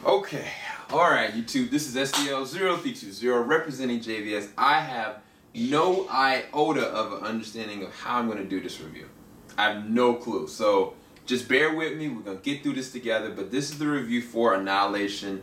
Okay, alright YouTube, this is SDL0320 representing JVS. I have no iota of an understanding of how I'm going to do this review. I have no clue, so just bear with me, we're going to get through this together, but this is the review for Annihilation.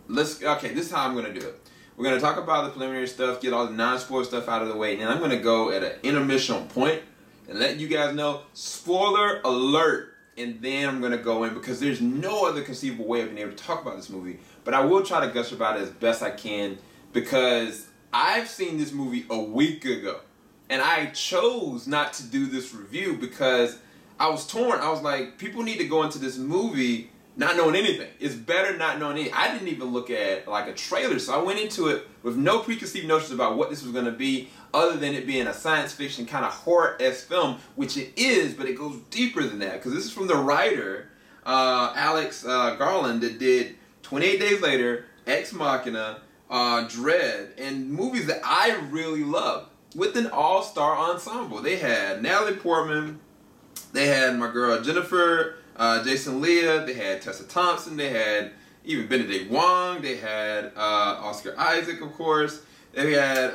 This is how I'm going to do it. We're going to talk about the preliminary stuff, get all the non-spoiler stuff out of the way, and I'm going to go at an intermission point and let you guys know, spoiler alert. And then I'm going to go in because there's no other conceivable way of being able to talk about this movie. But I will try to gush about it as best I can because I've seen this movie a week ago. And I chose not to do this review because I was torn. I was like, people need to go into this movie not knowing anything. It's better not knowing anything. I didn't even look at like a trailer. So I went into it with no preconceived notions about what this was going to be other than it being a science fiction kind of horror-esque film, which it is, but it goes deeper than that. Because this is from the writer, Alex Garland, that did 28 Days Later, Ex Machina, Dread, and movies that I really love with an all-star ensemble. They had Natalie Portman, they had my girl Jennifer, Jason Leigh, they had Tessa Thompson, they had even Benedict Wong, they had Oscar Isaac, of course, they had,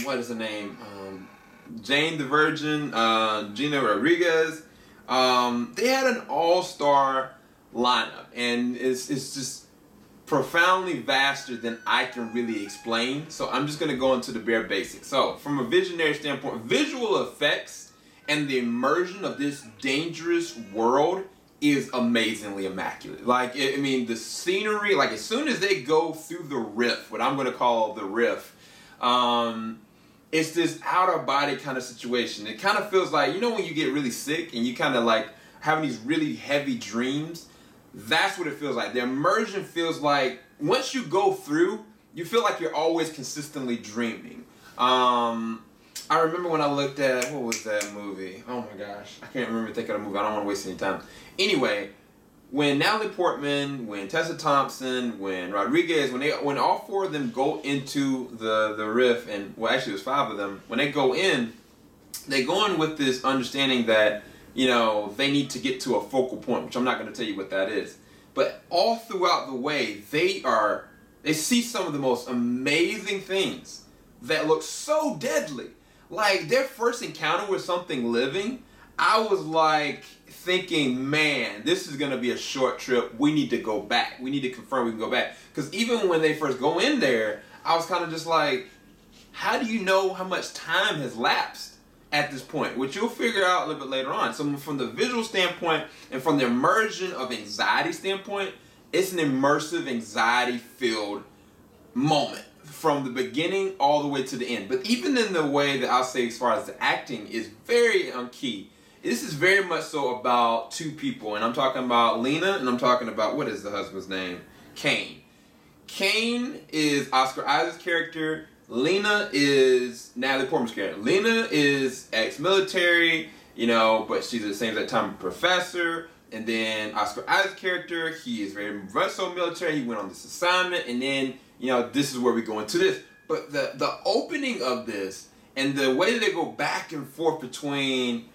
what is the name, Jane the Virgin, Gina Rodriguez. They had an all-star lineup, and it's just profoundly vaster than I can really explain, so I'm just going to go into the bare basics. So, from a visionary standpoint, visual effects and the immersion of this dangerous world is amazingly immaculate. Like, I mean, the scenery, like as soon as they go through the rift, what I'm going to call the rift, it's this out-of-body kind of situation. It kind of feels like, you know when you get really sick and you kind of like having these really heavy dreams? That's what it feels like. The immersion feels like once you go through, you feel like you're always consistently dreaming. I remember when I looked at, what was that movie? Oh my gosh, I can't remember thinking of the movie. I don't want to waste any time. Anyway, when Natalie Portman, when Tessa Thompson, when Rodriguez, when all four of them go into the riff, and well, actually there's five of them. When they go in with this understanding that, you know, they need to get to a focal point, which I'm not going to tell you what that is. But all throughout the way, they see some of the most amazing things that look so deadly. Like their first encounter with something living, I was like thinking, man, this is going to be a short trip. We need to go back. We need to confirm we can go back. Because even when they first go in there, I was kind of just like, how do you know how much time has lapsed at this point? Which you'll figure out a little bit later on. So from the visual standpoint and from the immersion of anxiety standpoint, it's an immersive, anxiety-filled moment from the beginning all the way to the end. But even in the way that I'll say as far as the acting is very key, this is very much so about two people. And I'm talking about Lena and I'm talking about, what is the husband's name? Kane. Kane is Oscar Isaac's character. Lena is Natalie Portman's character. Lena is ex-military, you know, but she's at the same time a professor. And then Oscar Isaac's character, he is very much so military. He went on this assignment, and then, you know, this is where we go into this. But the opening of this and the way that they go back and forth between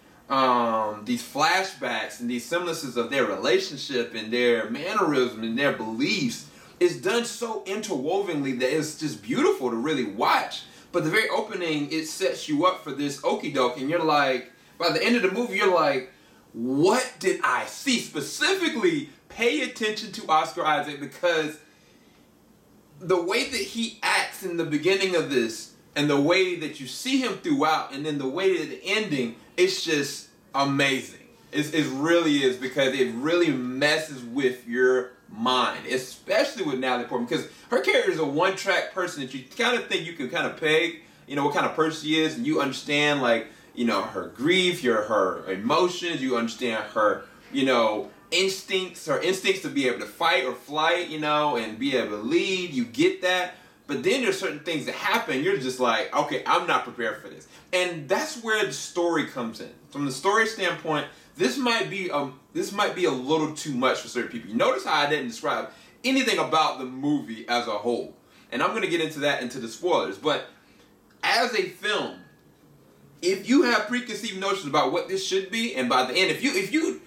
these flashbacks and these semblances of their relationship and their mannerism and their beliefs is done so interwovenly that it's just beautiful to really watch. But the very opening, it sets you up for this okie doke, and you're like, by the end of the movie, you're like, what did I see? Specifically, pay attention to Oscar Isaac, because the way that he acts in the beginning of this and the way that you see him throughout and then the way that the ending, it's just amazing. It really is, because it really messes with your mind, especially with Natalie Portman, because her character is a one-track person that you kind of think you can kind of peg, you know, what kind of person she is, and you understand, like, you know, her grief, her emotions, you understand her, you know, instincts to be able to fight or flight, you know, and be able to lead, you get that. But then there's certain things that happen, you're just like, okay, I'm not prepared for this. And that's where the story comes in. From the story standpoint, this might be a little too much for certain people. You notice how I didn't describe anything about the movie as a whole. And I'm going to get into that into the spoilers. But as a film, if you have preconceived notions about what this should be, and by the end, if you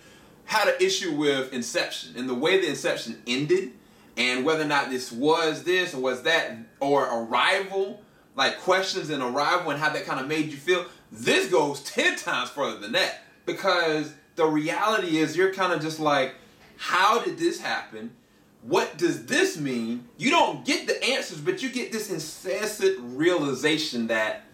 had an issue with Inception and the way the Inception ended, and whether or not this was this or was that, or Arrival, like questions in Arrival and how that kind of made you feel. This goes 10 times further than that, because the reality is you're kind of just like, how did this happen? What does this mean? You don't get the answers, but you get this incessant realization that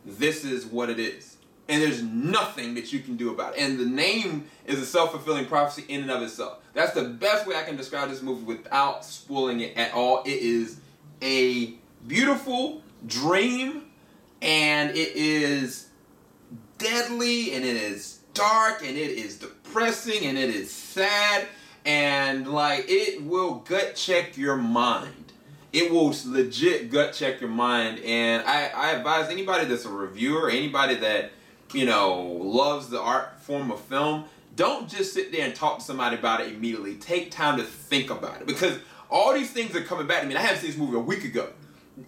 this is what it is. And there's nothing that you can do about it. And the name is a self-fulfilling prophecy in and of itself. That's the best way I can describe this movie without spoiling it at all. It is a beautiful dream, and it is deadly, and it is dark, and it is depressing, and it is sad, and like it will gut check your mind. It will legit gut check your mind. And I advise anybody that's a reviewer, anybody that, you know, loves the art form of film, don't just sit there and talk to somebody about it immediately. Take time to think about it, because all these things are coming back to me. I haven't seen this movie a week ago.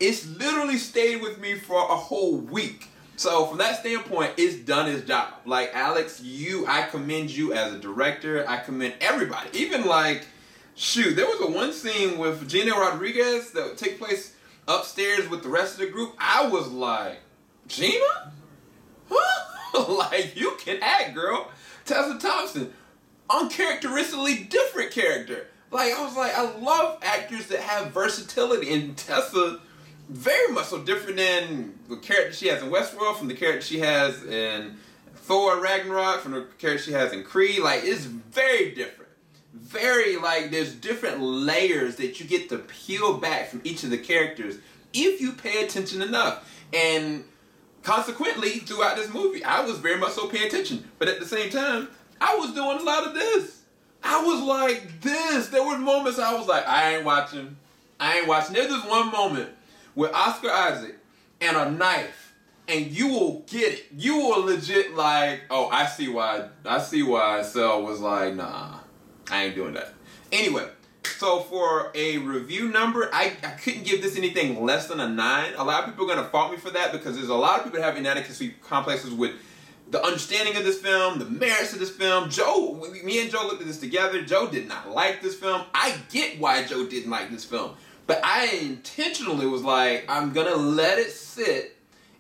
It's literally stayed with me for a whole week. So from that standpoint, it's done its job. Like, Alex, I commend you as a director. I commend everybody. Even like, shoot, there was one scene with Gina Rodriguez that would take place upstairs with the rest of the group. I was like, Gina? Huh? Like, you can act, girl. Tessa Thompson, uncharacteristically different character. Like, I was like, I love actors that have versatility, and Tessa, very much so different than the character she has in Westworld, from the character she has in Thor Ragnarok, from the character she has in Creed. Like, it's very different. Very, like, there's different layers that you get to peel back from each of the characters if you pay attention enough. And consequently, throughout this movie, I was very much so paying attention. But at the same time, I was doing a lot of this. I was like this. There were moments I was like, I ain't watching. There's this one moment with Oscar Isaac and a knife, and you will get it. You will legit like, oh, I see why Cell was like, nah, I ain't doing that. Anyway, so for a review number, I couldn't give this anything less than a 9. A lot of people are going to fault me for that, because there's a lot of people that have inadequacy complexes with the understanding of this film, the merits of this film. Me and Joe looked at this together. Joe did not like this film. I get why Joe didn't like this film. But I intentionally was like, I'm going to let it sit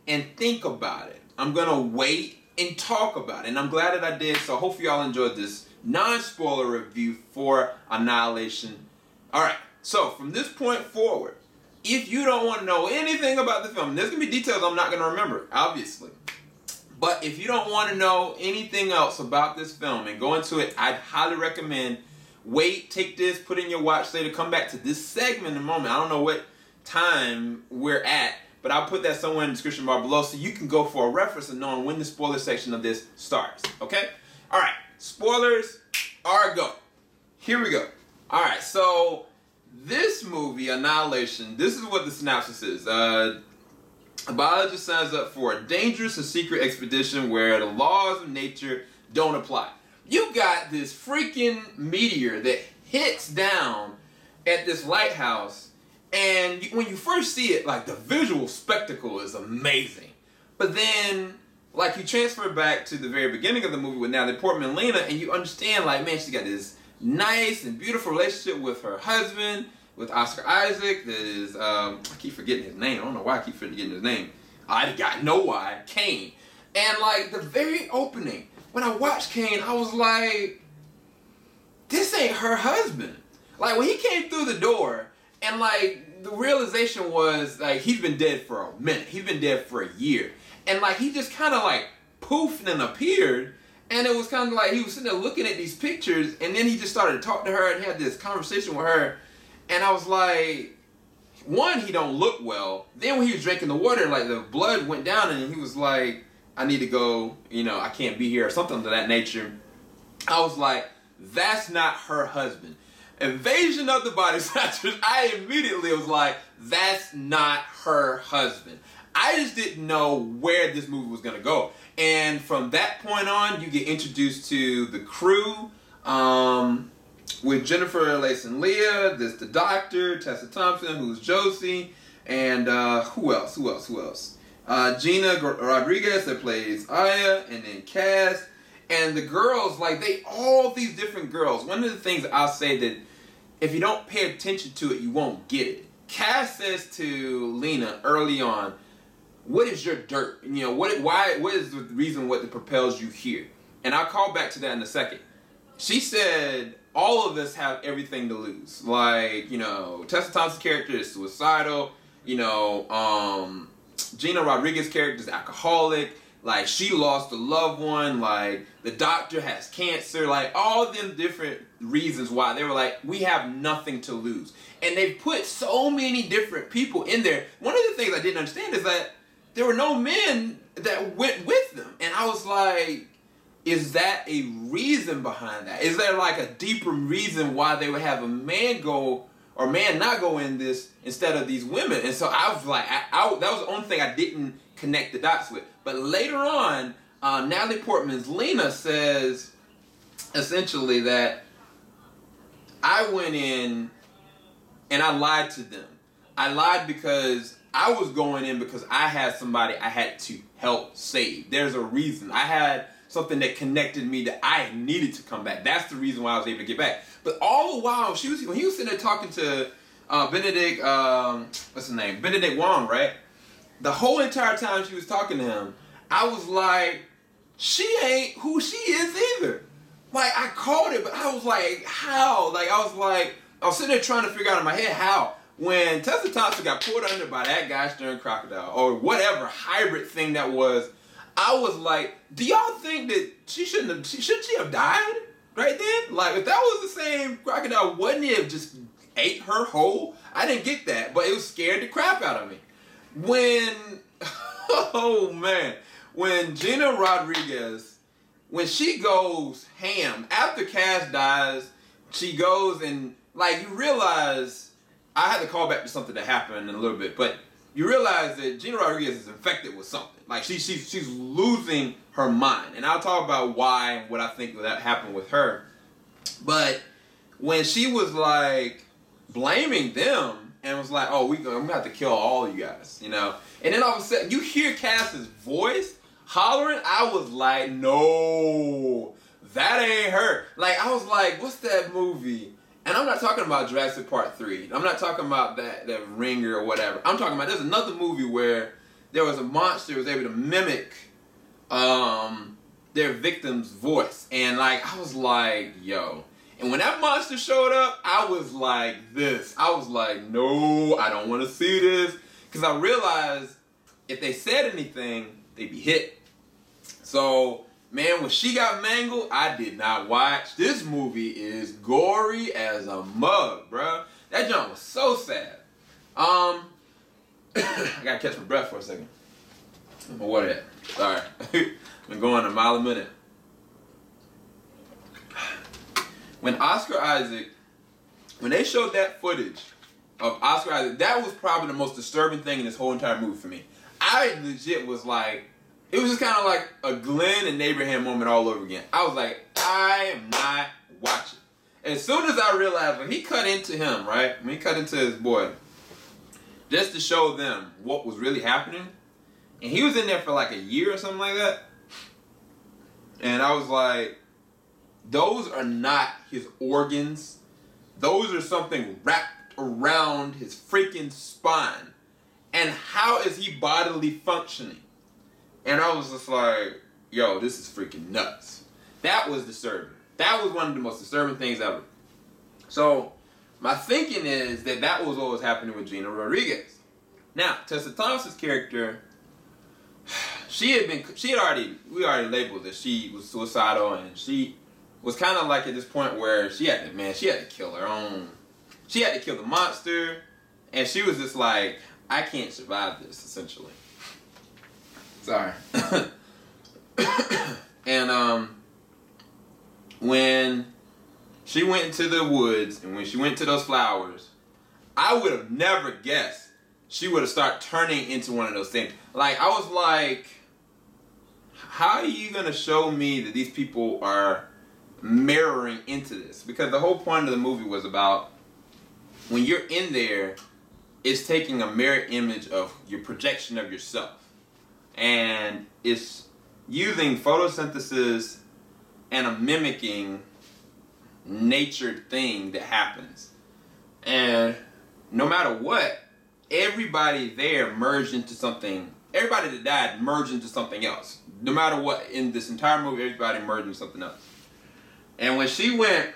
and think about it. I'm going to wait and talk about it. And I'm glad that I did. So hopefully y'all enjoyed this non-spoiler review for Annihilation. Alright, so from this point forward, if you don't want to know anything about the film, there's going to be details I'm not going to remember, obviously. But if you don't want to know anything else about this film and go into it, I'd highly recommend wait, take this, put in your watch later, come back to this segment in a moment. I don't know what time we're at, but I'll put that somewhere in the description bar below so you can go for a reference of knowing when the spoiler section of this starts, okay? All right, spoilers are go. Here we go. All right, so this movie, Annihilation, this is what the synopsis is. A biologist signs up for a dangerous and secret expedition where the laws of nature don't apply. You got this freaking meteor that hits down at this lighthouse, and when you first see it, like, the visual spectacle is amazing. But then, like, you transfer back to the very beginning of the movie with Natalie Portman and Leigh, and you understand, like, man, she's got this nice and beautiful relationship with her husband, with Oscar Isaac. That is, I keep forgetting his name. I don't know why I keep forgetting his name. I know why. Kane. And, like, the very opening, when I watched Kane, I was like, this ain't her husband. Like, when he came through the door, and, like, the realization was, like, he's been dead for a minute. He's been dead for a year. And, like, he just kind of, like, poofed and appeared. And it was kind of like he was sitting there looking at these pictures, and then he just started to talk to her and had this conversation with her. And I was like, one, he don't look well. Then when he was drinking the water, like, the blood went down, and he was like, I need to go, you know, I can't be here, or something of that nature. I was like, that's not her husband. Invasion of the Body Snatchers, I immediately was like, that's not her husband. I just didn't know where this movie was going to go. And from that point on, you get introduced to the crew, with Jennifer Lacen Leah, there's the doctor, Tessa Thompson, who's Josie, and who else? Gina Rodriguez that plays Aya, and then Cass. And the girls, like, all these different girls. One of the things I'll say that if you don't pay attention to it, you won't get it. Cass says to Lena early on, what is your dirt? You know, what is the reason what propels you here? And I'll call back to that in a second. She said, all of us have everything to lose. Like, you know, Tessa Thompson's character is suicidal. You know, Gina Rodriguez's character is alcoholic. Like, she lost a loved one. Like, the doctor has cancer. Like, all them different reasons why they were like, we have nothing to lose. And they put so many different people in there. One of the things I didn't understand is that there were no men that went with them. And I was like, is that a reason behind that? Is there like a deeper reason why they would have a man go or man not go in this instead of these women? And so I was like, that was the only thing I didn't connect the dots with. But later on, Natalie Portman's Lena says essentially that I went in and I lied to them. I lied because I was going in because I had somebody I had to help save. There's a reason. I had something that connected me that I needed to come back. That's the reason why I was able to get back. But all the while, when he was sitting there talking to Benedict, what's his name? Benedict Wong, right? The whole entire time she was talking to him, I was like, she ain't who she is either. Like, I called it, but I was like, how? Like, I was sitting there trying to figure out in my head how. When Tessa Thompson got pulled under by that guy stern crocodile, or whatever hybrid thing that was, I was like, do y'all think that shouldn't she have died right then? Like, if that was the same crocodile, wouldn't it have just ate her whole? I didn't get that, but it was scared the crap out of me. When, oh man, when Gina Rodriguez, when she goes ham, after Cass dies, she goes and, like, you realize, I had to call back to something that happened in a little bit, but you realize that Gina Rodriguez is infected with something. Like, she's losing her mind. And I'll talk about why and what I think that happened with her. But when she was, like, blaming them and was like, oh, I'm going to have to kill all of you guys, you know? And then all of a sudden, you hear Cass's voice hollering. I was like, no, that ain't her. Like, I was like, what's that movie? And I'm not talking about Jurassic Park 3. I'm not talking about that Ringer or whatever. I'm talking about, there's another movie where there was a monster who was able to mimic their victim's voice. And, like, I was like, yo. And when that monster showed up, I was like this. I was like, no, I don't want to see this. Because I realized if they said anything, they'd be hit. So, man, when she got mangled, I did not watch. This movie is gory as a mug, bruh. That junk was so sad. I gotta catch my breath for a second. What at? Sorry. Been going a mile a minute. When Oscar Isaac, when they showed that footage of Oscar Isaac, that was probably the most disturbing thing in this whole entire movie for me. I legit was like, it was just kind of like a Glenn and Abraham moment all over again. I was like, I am not watching. As soon as I realized when he cut into him, right? When he cut into his boy, just to show them what was really happening. And he was in there for like a year or something like that. And I was like, those are not his organs. Those are something wrapped around his freaking spine. And how is he bodily functioning? And I was just like, yo, this is freaking nuts. That was disturbing. That was one of the most disturbing things ever. So, my thinking is that was what was happening with Gina Rodriguez. Now, Tessa Thompson's character, we already labeled that she was suicidal, and she was kind of like at this point where she had to kill her own. She had to kill the monster, and she was just like, I can't survive this, essentially. Sorry. And when she went into the woods and when she went to those flowers, I would have never guessed she would have started turning into one of those things. Like, I was like, how are you going to show me that these people are mirroring into this? Because the whole point of the movie was about when you're in there, it's taking a mirror image of your projection of yourself. And it's using photosynthesis and a mimicking natured thing that happens. And no matter what, everybody there merged into something. Everybody that died merged into something else. No matter what, in this entire movie, everybody merged into something else. And when she went,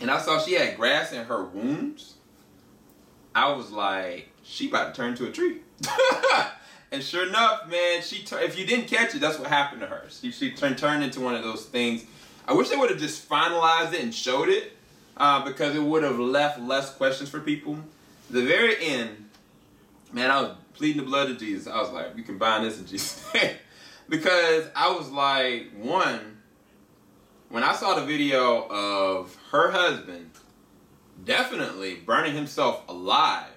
and I saw she had grass in her wounds, I was like, she about to turn into a tree. And sure enough, man, if you didn't catch it, that's what happened to her. She turned into one of those things. I wish they would have just finalized it and showed it, because it would have left less questions for people. The very end, man, I was pleading the blood of Jesus. I was like, we can bind this in Jesus' name. Because I was like, one, when I saw the video of her husband definitely burning himself alive,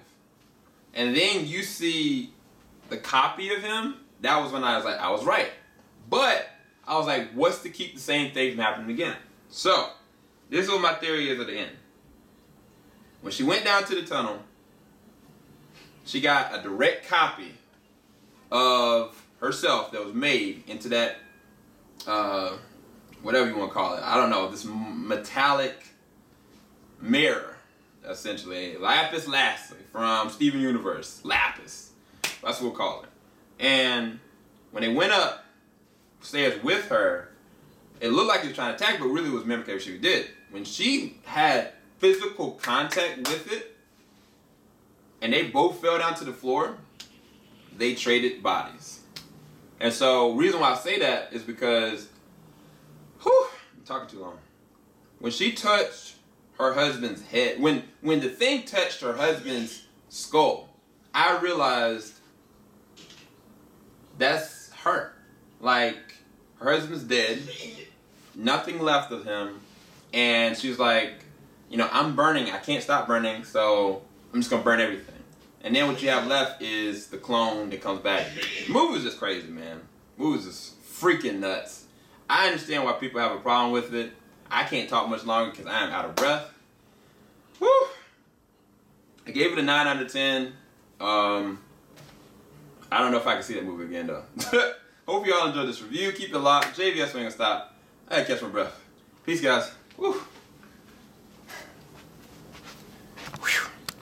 and then you see the copy of him, that was when I was like, I was right. But I was like, what's to keep the same thing from happening again? So, this is what my theory is at the end. When she went down to the tunnel, she got a direct copy of herself that was made into that, whatever you want to call it. I don't know, this metallic mirror, essentially. Lapis lazuli from Steven Universe. Lapis. That's what we'll call it. And when they went upstairs with her, it looked like he was trying to attack, but really was mimicking everything she did. When she had physical contact with it, and they both fell down to the floor, they traded bodies. And so, reason why I say that is because, I'm talking too long. When she touched her husband's head, when the thing touched her husband's skull, I realized that's her. Like, her husband's dead, nothing left of him, and she was like, you know, I'm burning, I can't stop burning, so I'm just gonna burn everything. And then what you have left is the clone that comes back. The movie was just crazy, man. The movie was just freaking nuts. I understand why people have a problem with it. I can't talk much longer because I am out of breath. Woo! I gave it a 9 out of 10. I don't know if I can see that movie again, though. Hope you all enjoyed this review. Keep it locked. JVS ain't gonna stop. I gotta catch my breath. Peace, guys. Woo!